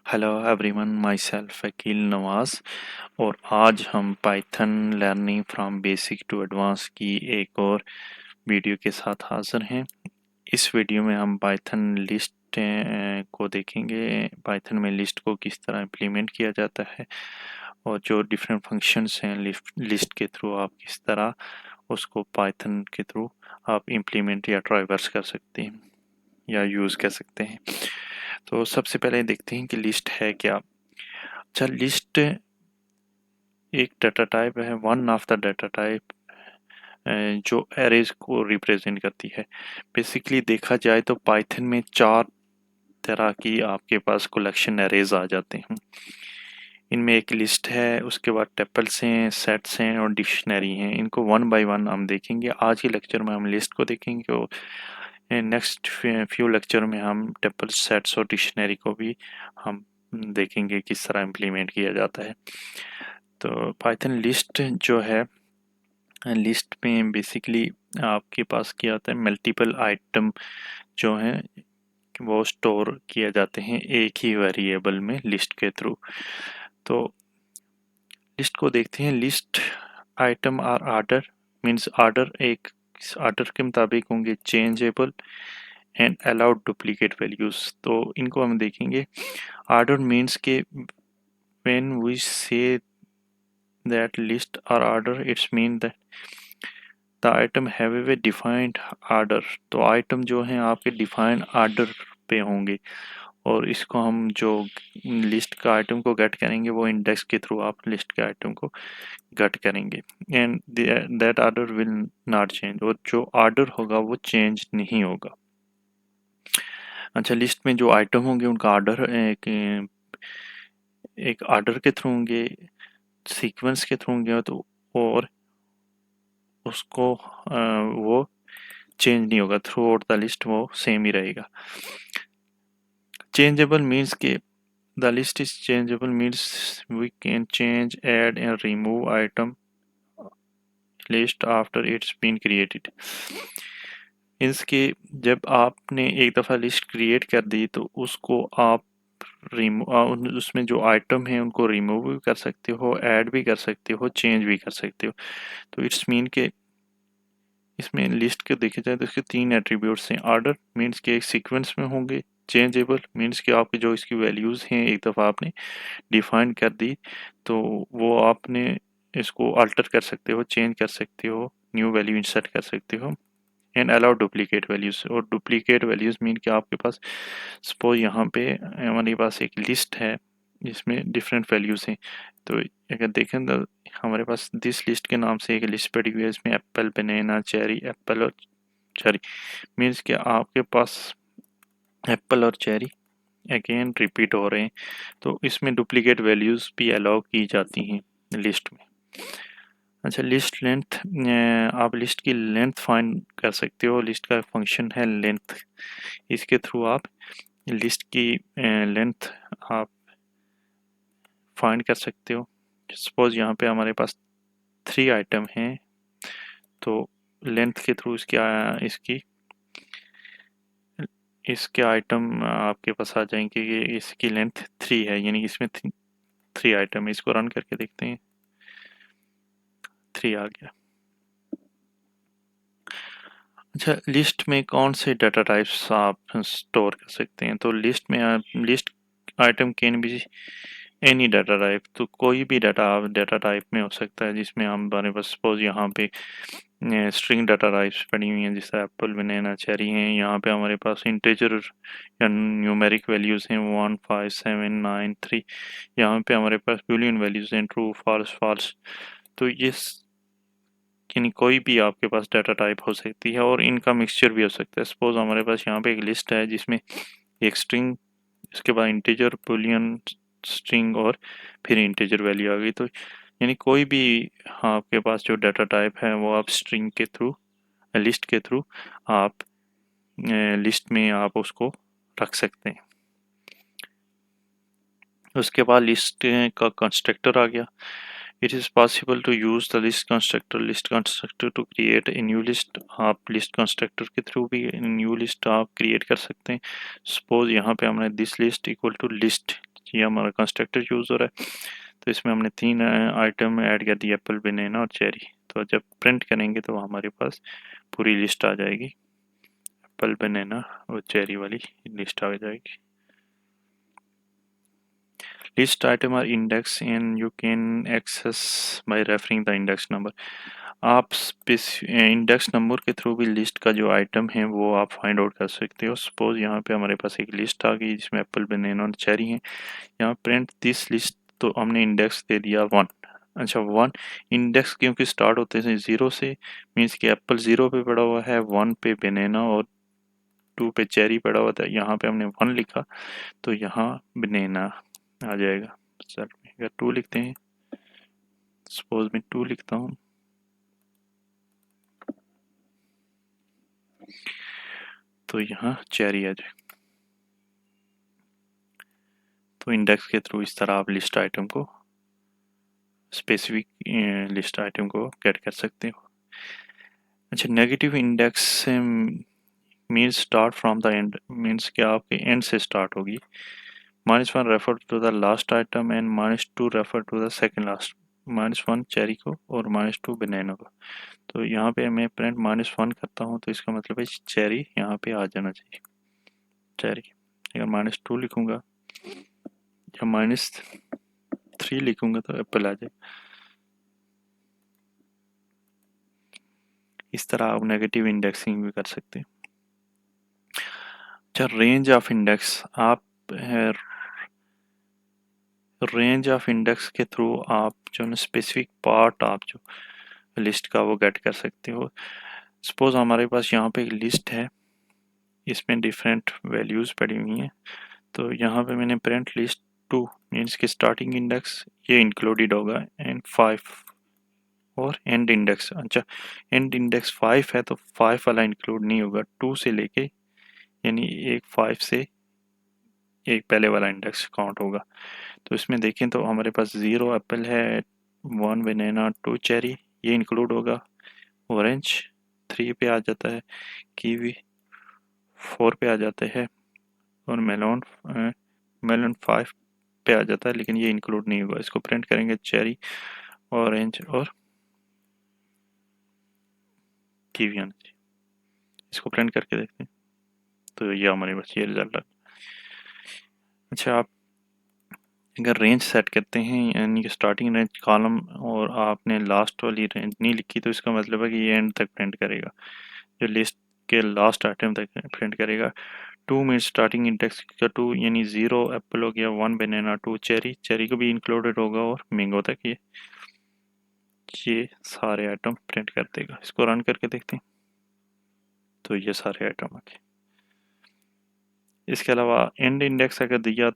Hello everyone, myself Akeel Nawaz. और आज हम Python learning from basic to advance की एक और वीडियो के साथ हाजिर हैं। इस वीडियो में हम पाइथन लिस्ट को देखेंगे। पाइथन में लिस्ट को किस तरह इम्प्लीमेंट किया जाता है और जो डिफरेंट फंक्शंस हैं लिस्ट के थ्रू आप किस तरह उसको पाइथन के थ्रू आप इम्प्लीमेंट या ट्राइवर्स कर सकते हैं या यूज़ कर सकते हैं। तो सबसे पहले देखते हैं कि लिस्ट है क्या। अच्छा, लिस्ट एक डाटा टाइप है, one of the data type जो एरेज को रिप्रेजेंट करती है। बेसिकली देखा जाए तो पाइथन में चार तरह की आपके पास कलेक्शन एरेज आ जाते हैं। इनमें एक लिस्ट है, उसके बाद टेपल्स हैं, सेट्स हैं और डिक्शनरी हैं। इनको वन बाय वन हम देखेंगे। आज के लेक्चर में हम लिस्ट को देखेंगे और नेक्स्ट फ्यू लेक्चर में हम टेपल्स, सेट्स और डिक्शनरी को भी हम देखेंगे किस तरह इम्प्लीमेंट किया जाता है। तो पाइथन लिस्ट जो है, लिस्ट में बेसिकली आपके पास क्या होता है, मल्टीपल आइटम जो हैं वो स्टोर किए जाते हैं एक ही वेरिएबल में लिस्ट के थ्रू। तो लिस्ट को देखते हैं। List item are order, means order एक आर्डर के मुताबिक होंगे, changeable and allowed duplicate values. तो इनको हम देखेंगे। आर्डर मीन्स के when we say that list or order, it's mean that the item have a defined order। तो आइटम जो हैं आपके डिफाइंड आर्डर पे होंगे और इसको हम जो लिस्ट का आइटम को गेट करेंगे वो इंडेक्स के थ्रू आप लिस्ट के आइटम को गेट करेंगे and that order will not change. और जो आर्डर होगा वो चेंज नहीं होगा। अच्छा, लिस्ट में जो आइटम होंगे उनका आर्डर एक आर्डर के थ्रू होंगे, सीक्वेंस के थ्रू होंगे, तो और उसको वो चेंज नहीं होगा। थ्रू आउट द लिस्ट वो सेम ही रहेगा। चेंजेबल मीन्स के the list is changeable means we can change, add and remove item list after it's been created. Means के जब आपने एक दफ़ा लिस्ट क्रिएट कर दी तो उसको आप उसमें जो आइटम है उनको रिमूव भी कर सकते हो, ऐड भी कर सकते हो, चेंज भी कर सकते हो। तो इट्स मीन के इसमें लिस्ट के देखे जाए तो इसके तीन एट्रीब्यूट्स हैं। ऑर्डर मीन्स के एक सीक्वेंस में होंगे, चेंजेबल मीन्स कि आपके जो इसकी वैल्यूज़ हैं एक दफ़ा आपने डिफाइन कर दी तो वो आपने इसको अल्टर कर सकते हो, चेंज कर सकते हो, न्यू वैल्यू इंसर्ट कर सकते हो। एंड अलाउ डुप्लीकेट वैल्यूज़, और डुप्लीकेट वैल्यूज़ मीन कि आपके पास सपोज यहाँ पे हमारे पास एक लिस्ट है जिसमें डिफरेंट वैल्यूज़ हैं। तो अगर देखें तो हमारे पास दिस लिस्ट के नाम से एक लिस्ट पड़ी हुई है, इसमें एप्पल, बनाना, चेरी, एप्पल और चेरी। मीन्स कि आपके पास एप्पल और चेरी अगेन रिपीट हो रहे हैं, तो इसमें डुप्लीकेट वैल्यूज़ भी अलाउ की जाती हैं लिस्ट में। अच्छा, लिस्ट लेंथ, आप लिस्ट की लेंथ फाइंड कर सकते हो। लिस्ट का फंक्शन है लेंथ, इसके थ्रू आप लिस्ट की लेंथ आप फाइंड कर सकते हो। सपोज यहाँ पे हमारे पास 3 आइटम हैं, तो लेंथ के थ्रू इसके आइटम आपके पास आ जाएंगे। ये इसकी लेंथ 3 है, यानी इसमें 3 आइटम है। इसको रन करके देखते हैं, 3 आ गया। अच्छा, लिस्ट में कौन से डाटा टाइप्स आप स्टोर कर सकते हैं? तो लिस्ट में आप list item can be any data type. तो कोई भी डाटा आप डाटा टाइप में हो सकता है, जिसमें हमारे पास सपोज यहाँ पे स्ट्रिंग डाटा टाइप्स पड़ी हुई हैं जैसे एप्पल, बनाना, चेरी हैं। यहाँ पे हमारे पास इंटेजर या न्यूमेरिक वैल्यूज़ हैं 1 5 7 9 3। यहाँ पे हमारे पास बूलियन वैल्यूज़ हैं ट्रू, फॉल्स, फॉल्स। तो ये यानी कोई भी आपके पास डाटा टाइप हो सकती है और इनका मिक्सचर भी हो सकता है। सपोज हमारे पास यहाँ पे एक लिस्ट है जिसमें एक स्ट्रिंग, इसके बाद इंटीजर, बूलियन, स्ट्रिंग और फिर इंटीजर वैल्यू आ गई। तो यानी कोई भी आपके पास जो डाटा टाइप है वो आप स्ट्रिंग के थ्रू, लिस्ट के थ्रू आप लिस्ट में आप उसको रख सकते हैं। उसके बाद लिस्ट का कंस्ट्रक्टर आ गया। It is possible to use the list constructor to create a new list. आप लिस्ट कंस्ट्रक्टर के थ्रू भी न्यू लिस्ट आप क्रिएट कर सकते हैं। सपोज यहाँ पे हमने this list equal to list ये हमारा कंस्ट्रक्टर यूज़ हो रहा है। तो इसमें हमने 3 आइटम ऐड कर दिए, एप्पल, बनाना और चेरी। तो जब प्रिंट करेंगे तो हमारे पास पूरी लिस्ट आ जाएगी, एप्पल, बनाना और चेरी वाली लिस्ट आ जाएगी। List item are indexed and you can access by referring the index number. आप इंडेक्स नंबर के थ्रू भी लिस्ट का जो आइटम है वो आप फाइंड आउट कर सकते हो। सपोज यहाँ पे हमारे पास एक लिस्ट आ गई जिसमें एप्पल, बनाना और चेरी है। यहाँ प्रिंट दिस लिस्ट, तो हमने इंडेक्स दे दिया 1। अच्छा, 1 इंडेक्स क्योंकि स्टार्ट होते हैं 0 से, मीन्स कि एप्पल 0 पे पड़ा हुआ है, 1 पे बनाना और 2 पे चेरी पड़ा हुआ था। यहाँ पे हमने 1 लिखा तो यहाँ बनाना आ जाएगा। सर अगर 2 लिखते हैं, सपोज मैं 2 लिखता हूँ, तो यहाँ चेरी आ जाए। तो इंडेक्स के थ्रू इस तरह आप लिस्ट आइटम को, स्पेसिफिक लिस्ट आइटम को गेट कर सकते हो। अच्छा, negative index means start from the end, means कि आपके एंड से स्टार्ट होगी। -1 refer to the last item and -2 refer to the second last. -1 cherry को और -2 बनाना को। तो यहाँ पे मैं प्रिंट -1 करता हूँ तो इसका मतलब है चेरी यहाँ पे आ जाना चाहिए, चेरी। अगर -2 लिखूंगा या -3 लिखूंगा तो एप्पल आ जाए। इस तरह आप नेगेटिव इंडेक्सिंग भी कर सकते हैं। अच्छा, रेंज ऑफ इंडेक्स, आप रेंज ऑफ इंडेक्स के थ्रू आप जो है स्पेसिफिक पार्ट आप जो लिस्ट का वो गेट कर सकते हो। सपोज हमारे पास यहाँ पे एक लिस्ट है, इसमें डिफरेंट वैल्यूज़ पड़ी हुई हैं। तो यहाँ पे मैंने प्रिंट लिस्ट 2 मीन्स कि स्टार्टिंग इंडेक्स ये इंक्लूडेड होगा, एंड 5 और एंड इंडेक्स। अच्छा, एंड इंडेक्स 5 है तो 5 वाला इंक्लूड नहीं होगा, 2 से लेके, यानी एक 5 से एक पहले वाला इंडेक्स काउंट होगा। तो इसमें देखें तो हमारे पास 0 एप्पल है, 1 बनाना, 2 चेरी, ये इंक्लूड होगा। ऑरेंज 3 पे आ जाता है, कीवी 4 पे आ जाते हैं और मेलोन मेलन 5 पे आ जाता है, लेकिन ये इंक्लूड नहीं होगा। इसको प्रिंट करेंगे चेरी, ऑरेंज और कीवी आना चाहिए। इसको प्रिंट करके देखते हैं तो ये हमारे पास ये रिजल्ट है। अच्छा, आप अगर रेंज सेट करते हैं, यानी कि स्टार्टिंग रेंज कॉलम, और आपने लास्ट वाली रेंज नहीं लिखी, तो इसका मतलब है कि ये एंड तक प्रिंट करेगा, जो लिस्ट के लास्ट आइटम तक प्रिंट करेगा। 2 में स्टार्टिंग इंडेक्स का 2, यानी 0 एप्पल हो गया, 1 बनाना, 2 चेरी, चेरी को भी इंक्लूडेड होगा और मैंगो तक ये सारे आइटम प्रिंट कर देगा। इसको रन करके देखते हैं तो ये सारे आइटम आ गए। इसके अलावा एंड इंडेक्स अगर दिया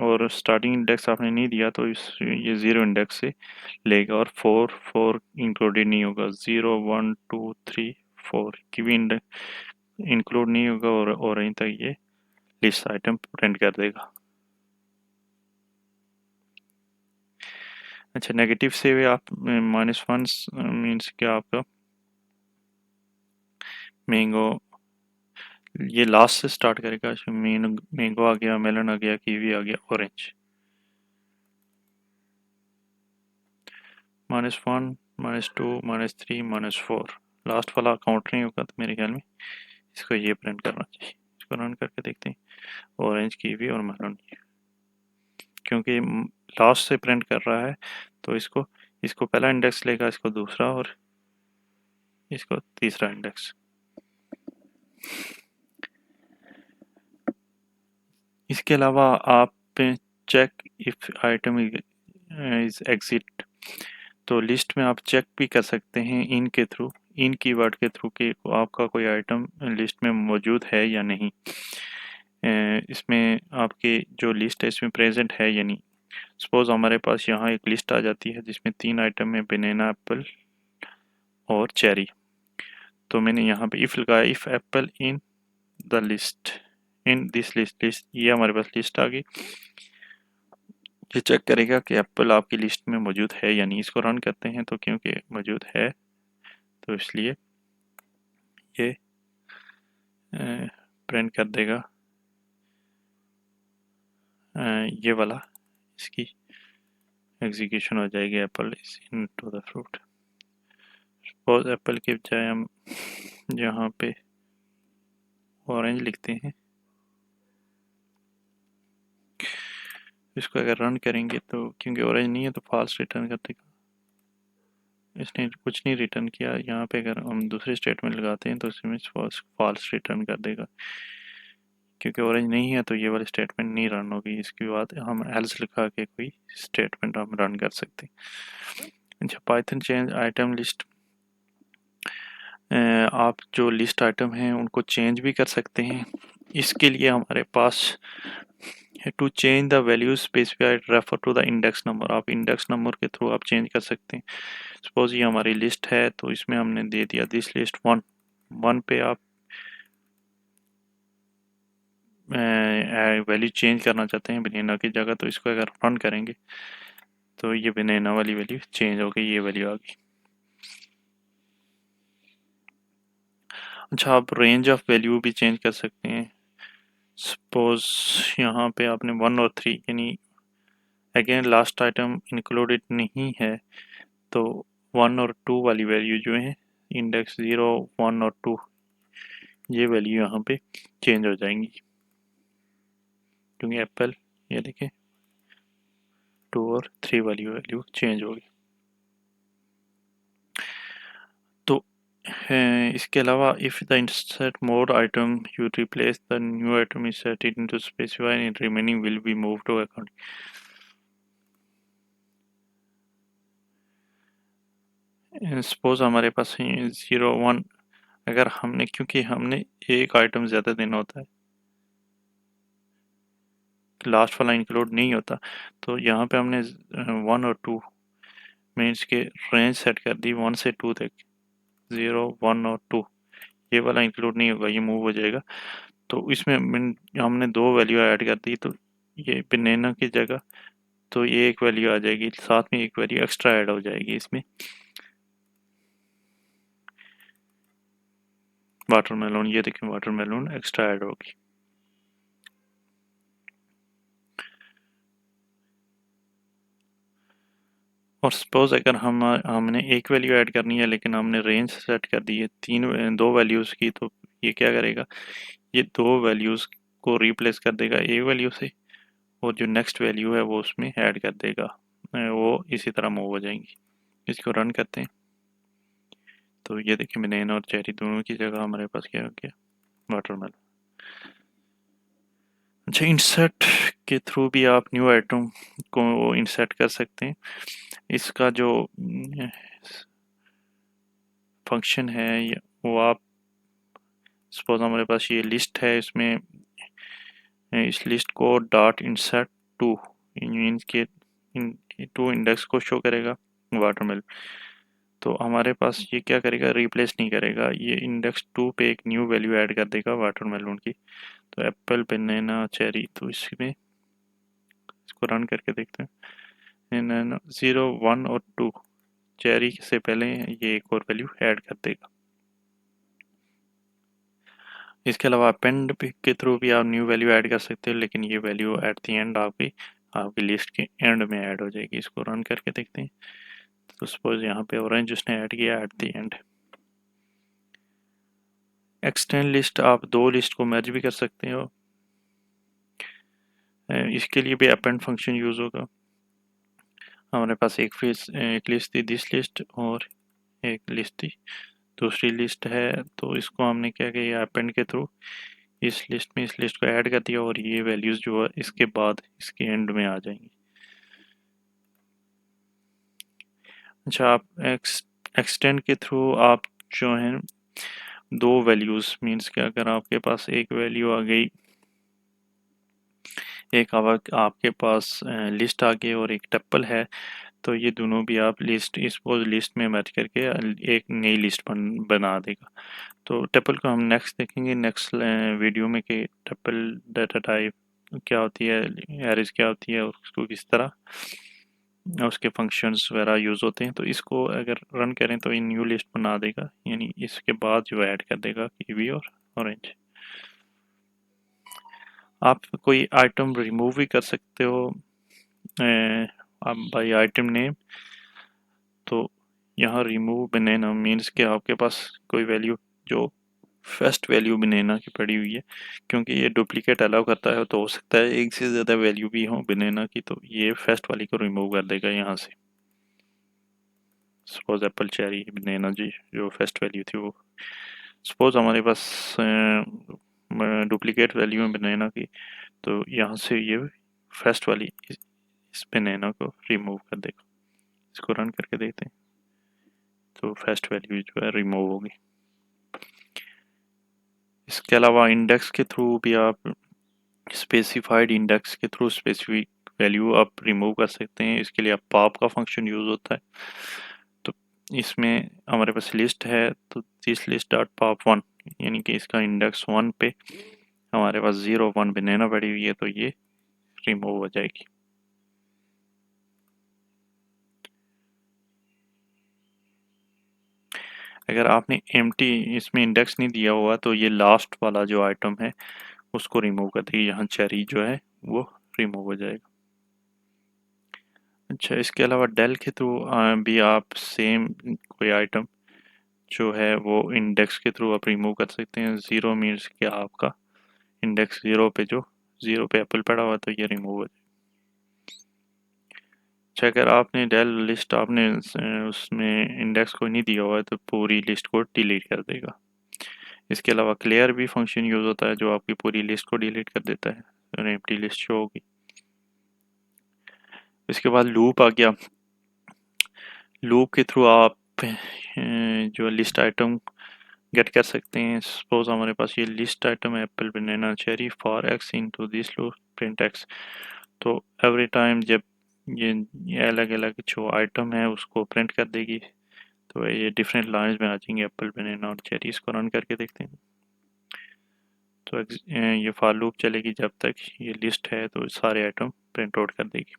और स्टार्टिंग इंडेक्स आपने नहीं दिया तो ये 0 इंडेक्स से लेगा और 4 इंक्लूडेड नहीं होगा, 0 1 2 3 4 की भी इंक्लूड नहीं होगा और यहीं तक ये लिस्ट आइटम प्रिंट कर देगा। अच्छा, नेगेटिव से भी आप -1 मीन्स क्या आपका मैंगो ये लास्ट से स्टार्ट करेगा। मैंगो आ गया, मेलन आ गया, कीवी आ गया, ऑरेंज। -1 -2 -3 -4, लास्ट वाला काउंट नहीं होगा तो मेरे ख्याल में इसको ये प्रिंट करना चाहिए। इसको रन करके देखते हैं, ऑरेंज, कीवी और मेलन, क्योंकि लास्ट से प्रिंट कर रहा है तो इसको इसको पहला इंडेक्स लेगा, इसको दूसरा और इसको तीसरा इंडेक्स। इसके अलावा आप check if item is exist, तो लिस्ट में आप चेक भी कर सकते हैं इन के थ्रू, इन कीवर्ड के थ्रू कि आपका कोई आइटम लिस्ट में मौजूद है या नहीं। इसमें आपके जो लिस्ट है इसमें प्रेजेंट है या नहीं। सपोज हमारे पास यहाँ एक लिस्ट आ जाती है जिसमें 3 आइटम है, बनाना, एप्पल और चेरी। तो मैंने यहाँ पे इफ लगाया, if apple in the list, in this list, ये हमारे पास लिस्ट आ गई। ये चेक करेगा कि एप्पल आपकी लिस्ट में मौजूद है या नहीं। इसको रन करते हैं तो क्योंकि मौजूद है तो इसलिए ये प्रिंट कर देगा ये वाला इसकी एग्जीक्यूशन हो जाएगी। Apple is into the fruit. Suppose Apple के बजाय हम यहाँ पे ऑरेंज लिखते हैं, इसको अगर रन करेंगे तो क्योंकि ऑरेंज नहीं है तो फॉल्स रिटर्न कर देगा। इसने कुछ नहीं रिटर्न किया। यहाँ पे अगर हम दूसरे स्टेटमेंट लगाते हैं तो इसमें फॉल्स रिटर्न कर देगा। क्योंकि ऑरेंज नहीं है तो ये वाली स्टेटमेंट नहीं रन होगी। इसके बाद हम एल्स लिखा के कोई स्टेटमेंट हम रन कर सकते हैं। अच्छा, पाइथन चेंज आइटम लिस्ट। आप जो लिस्ट आइटम हैं उनको चेंज भी कर सकते हैं। इसके लिए हमारे पास to change the value specified refer to the index number. आप इंडेक्स नंबर के थ्रू आप चेंज कर सकते हैं। सपोज ये हमारी लिस्ट है तो इसमें हमने दे दिया दिस लिस्ट 1 पे आप वैल्यू चेंज करना चाहते हैं बनाना की जगह, तो इसको अगर रन करेंगे तो ये बनाना वाली वैल्यू चेंज हो गई, ये वैल्यू आ गई। अच्छा, आप रेंज ऑफ वैल्यू भी चेंज कर सकते हैं। सपोज यहाँ पे आपने 1 और 3 यानी अगेन लास्ट आइटम इंक्लूडेड नहीं है तो 1 और 2 वाली वैल्यू जो है इंडेक्स 0, 1 और 2 ये वैल्यू यहाँ पे चेंज हो जाएंगी क्योंकि एप्पल ये देखें 2 और 3 वाली वैल्यू चेंज होगी। तो इसके अलावा if the insert more item you replace the new item inserted into specified and remaining will be move to account. Suppose हमारे पास 0, 1 अगर हमने क्योंकि हमने एक आइटम ज़्यादा देना होता है, लास्ट वाला इंक्लूड नहीं होता, तो यहाँ पे हमने 1 और 2 मीन्स के रेंज सेट कर दी 1 से 2 तक, 0, 1 और 2 ये वाला इंक्लूड नहीं होगा, ये मूव हो जाएगा। तो इसमें हमने 2 वैल्यू ऐड कर दी तो ये बनाना की जगह तो ये एक वैल्यू आ जाएगी, साथ में एक वैल्यू एक्स्ट्रा ऐड हो जाएगी इसमें, वाटरमेलन। ये देखिए वाटरमेलन एक्स्ट्रा ऐड होगी। और सपोज अगर हमने एक वैल्यू ऐड करनी है लेकिन हमने रेंज सेट कर दी है 2 वैल्यूज़ की, तो ये क्या करेगा, ये 2 वैल्यूज़ को रिप्लेस कर देगा ए वैल्यू से और जो नेक्स्ट वैल्यू है वो उसमें ऐड कर देगा। वो इसी तरह मूव हो जाएंगी। इसको रन करते हैं तो ये देखिए बनाना और चेरी दोनों की जगह हमारे पास क्या हो गया, वाटरमेलन। अच्छा, इंसर्ट के थ्रू भी आप न्यू आइटम को इंसर्ट कर सकते हैं। इसका जो फंक्शन है वो आप सपोज हमारे पास ये लिस्ट है, इसमें इस list co dot insert two means के टू इंडेक्स को शो करेगा वाटरमेलन। तो हमारे पास ये क्या करेगा, रिप्लेस नहीं करेगा, ये इंडेक्स 2 पे एक न्यू वैल्यू ऐड कर देगा वाटरमेलन की। तो एप्पल बनाना चेरी, तो इसमें इसको रन करके देखते हैं। 0, 1 और 2 चेरी से पहले ये एक और वैल्यू ऐड कर देगा। इसके अलावा अपेंड के थ्रू भी आप न्यू वैल्यू ऐड कर सकते हो, लेकिन ये वैल्यू एट द एंड आपकी लिस्ट के एंड में ऐड हो जाएगी। इसको रन करके देखते हैं। तो सपोज यहाँ पे ऑरेंज उसने ऐड किया at the end. Extend list, आप 2 लिस्ट को मर्ज भी कर सकते हो। इसके लिए भी अपेंड फंक्शन यूज होगा। हमारे पास एक लिस्ट थी दिस लिस्ट और एक लिस्ट थी दूसरी लिस्ट है, तो इसको हमने क्या किया, अपेंड के थ्रू इस लिस्ट में इस लिस्ट को ऐड कर दिया और ये वैल्यूज जो है इसके बाद इसके एंड में आ जाएंगी। अच्छा, आप एक्सटेंड के थ्रू आप जो है 2 वैल्यूज मीन्स कि अगर आपके पास एक वैल्यू आ गई, एक आपके पास लिस्ट आ गई और एक टप्पल है, तो ये दोनों भी आप इस लिस्ट में मर्ज करके एक नई लिस्ट बना देगा। तो टप्पल को हम नेक्स्ट देखेंगे नेक्स्ट वीडियो में कि टप्पल डाटा टाइप क्या होती है, एरेज क्या होती है और उसको किस तरह उसके फंक्शंस वगैरह यूज़ होते हैं। तो इसको अगर रन करें तो ये न्यू लिस्ट बना देगा, यानी इसके बाद जो ऐड कर देगा कीवी और ऑरेंज। आप कोई आइटम रिमूव भी कर सकते हो बाई आइटम नेम, तो यहाँ रिमूव बनाना मीन्स कि आपके पास कोई वैल्यू जो फर्स्ट वैल्यू बनाना की पड़ी हुई है, क्योंकि ये डुप्लीकेट अलाउ करता है तो हो सकता है एक से ज़्यादा वैल्यू भी हो बनाना की, तो ये फर्स्ट वाली को रिमूव कर देगा यहाँ से। सपोज एप्पल चेरी बनाना जी जो फर्स्ट वैल्यू थी वो, सपोज हमारे पास डुप्लीकेट वैल्यू है बनाना की, तो यहाँ से ये फर्स्ट वाली इस बनाना को रिमूव कर देगा। इसको रन करके देखते हैं, तो फर्स्ट वैल्यू जो है रिमूव होगी। इसके अलावा इंडेक्स के थ्रू भी आप स्पेसिफाइड इंडेक्स के थ्रू स्पेसिफिक वैल्यू आप रिमूव कर सकते हैं। इसके लिए आप पॉप का फंक्शन यूज़ होता है। तो इसमें हमारे पास लिस्ट है, तो this list dot pop one, यानी कि इसका इंडेक्स वन पे हमारे पास 0 1 बनाना पड़ी हुई है, तो ये रिमूव हो जाएगी। अगर आपने एम्प्टी इसमें इंडेक्स नहीं दिया हुआ तो ये लास्ट वाला जो आइटम है उसको रिमूव कर देगी। यहाँ चेरी जो है वो रिमूव हो जाएगा। अच्छा, इसके अलावा डेल के थ्रू भी आप सेम कोई आइटम जो है वो इंडेक्स के थ्रू आप रिमूव कर सकते हैं। 0 मीन्स कि आपका इंडेक्स 0 पे जो 0 पे एप्पल पड़ा हुआ तो ये रिमूव हो जाएगा। अच्छा, अगर आपने डेल लिस्ट आपने उसमें इंडेक्स को नहीं दिया हुआ है तो पूरी लिस्ट को डिलीट कर देगा। इसके अलावा क्लियर भी फंक्शन यूज़ होता है जो आपकी पूरी लिस्ट को डिलीट कर देता है और एम्प्टी लिस्ट शो होगी। इसके बाद लूप आ गया। लूप के थ्रू आप जो लिस्ट आइटम गेट कर सकते हैं। सपोज हमारे पास ये लिस्ट आइटम है apple banana cherry for x into this loop print x, तो एवरी टाइम जब ये अलग अलग जो आइटम है उसको प्रिंट कर देगी, तो ये डिफरेंट लाइन्स में आ जाएंगे एप्पल बनाना और चेरी। इसको रन करके देखते हैं, तो ये फॉर लूप चलेगी जब तक ये लिस्ट है, तो सारे आइटम प्रिंट आउट कर देगी।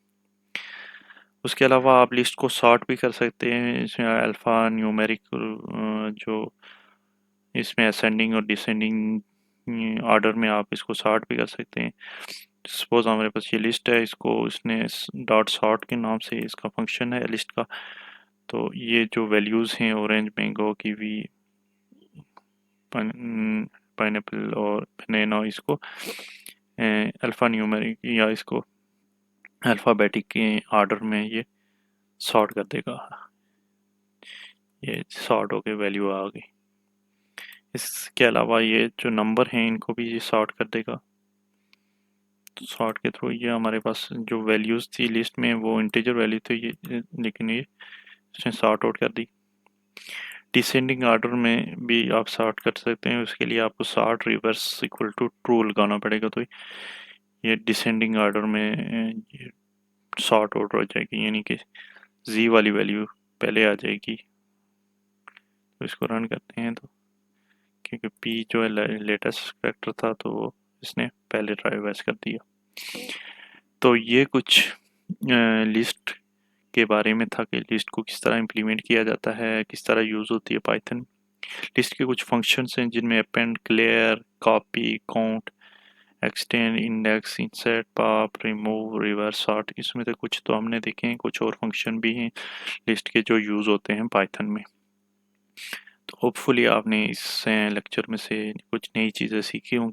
उसके अलावा आप लिस्ट को सॉर्ट भी कर सकते हैं। इसमें अल्फ़ा न्यूमेरिक जो इसमें असेंडिंग और डिसेंडिंग ऑर्डर में आप इसको सॉर्ट भी कर सकते हैं। सपोज हमारे पास ये लिस्ट है, इसको इसने डॉट सॉर्ट के नाम से इसका फंक्शन है लिस्ट का, तो ये जो वैल्यूज़ हैं ऑरेंज मैंगो कीवी पाइनएप्पल और बनाना, इसको अल्फ़ा न्यूमेरिक या इसको अल्फ़ाबेटिक के ऑर्डर में ये सॉर्ट कर देगा। ये सॉर्ट होके वैल्यू आ गई। इसके अलावा ये जो नंबर हैं इनको भी ये सॉर्ट कर देगा। तो सॉर्ट के थ्रू ये हमारे पास जो वैल्यूज़ थी लिस्ट में वो इंटीजर वैल्यू थी ये, लेकिन ये इसने सॉर्ट आउट कर दी। डिसेंडिंग ऑर्डर में भी आप सॉर्ट कर सकते हैं। उसके लिए आपको sort reverse equal to true लगाना पड़ेगा, तो ये डिसेंडिंग ऑर्डर में सॉर्ट आउट हो जाएगी, यानी कि जी वाली वैल्यू पहले आ जाएगी। तो इसको रन करते हैं, तो क्योंकि पी जो है लेटेस्ट फैक्टर था तो इसने पहले रिवर्स कर दिया। तो ये कुछ लिस्ट के बारे में था कि लिस्ट को किस तरह इम्प्लीमेंट किया जाता है, किस तरह यूज़ होती है पाइथन। लिस्ट के कुछ फंक्शंस हैं जिनमें append, clear, copy, count, extend, index, insert, pop, remove, reverse, sort, इसमें से कुछ तो हमने देखे हैं। कुछ और फंक्शन भी हैं लिस्ट के जो यूज़ होते हैं पाइथन में। तो होपफुली आपने इस लेक्चर में से कुछ नई चीज़ें सीखी होंगी।